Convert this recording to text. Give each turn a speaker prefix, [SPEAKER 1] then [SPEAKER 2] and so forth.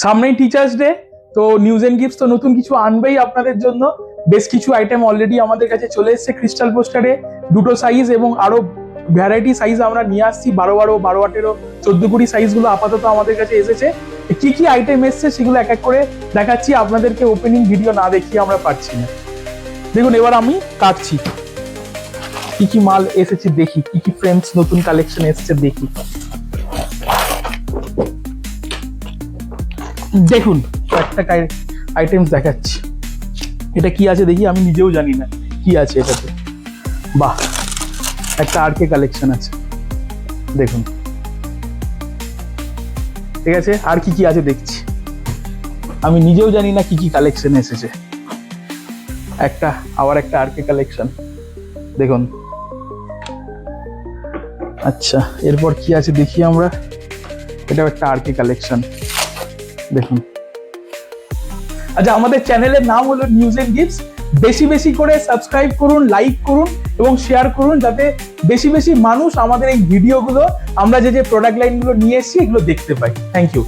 [SPEAKER 1] সামনেই teachers day, তো news and gifts তো নতুন কিছু আনবেই আপনাদের জন্য। বেশ কিছু আইটেম অলরেডি আমাদের কাছে চলে এসেছে ক্রিস্টাল পোস্টারে, দুটো সাইজ এবং আরো ভ্যারাইটি সাইজ আমরা নিয়ে আসছি, 12-12, 12-18, 14-20 সাইজ গুলো আপাতত আমাদের কাছে এসেছে। কি কি আইটেম এসছে সেগুলো এক এক করে দেখাচ্ছি, আপনাদেরকে ওপেনিং ভিডিও না দেখিয়ে আমরা পারছি না। দেখুন এবার আমি কাটছি, কি কি মাল এসেছে দেখি, কি কি ফ্রেমস নতুন কালেকশন এসেছে দেখি। দেখুন একটা আইটেমস দেখাচ্ছি, এটা কি আছে দেখি, আমি নিজেও জানি না কি আছে এটাতে। বাহ, একটা আরকে কালেকশন আছে দেখুন, ঠিক আছে। আর কি কি আছে দেখছি, আমি নিজেও জানি না কি কি কালেকশন এসেছে। আবার একটা আরকে কালেকশন দেখুন। আচ্ছা, এরপর কি আছে দেখি আমরা, এটাও একটা আরকে কালেকশন দেখুন। আচ্ছা, আমাদের চ্যানেলের নাম হলো নিউজ এন্ড গিফটস। বেশি বেশি করে সাবস্ক্রাইব করুন, লাইক করুন এবং শেয়ার করুন, যাতে বেশি বেশি মানুষ আমাদের এই ভিডিওগুলো, আমরা যে প্রোডাক্ট লাইনগুলো নিয়ে এসেছি এগুলো দেখতে পাই। Thank you.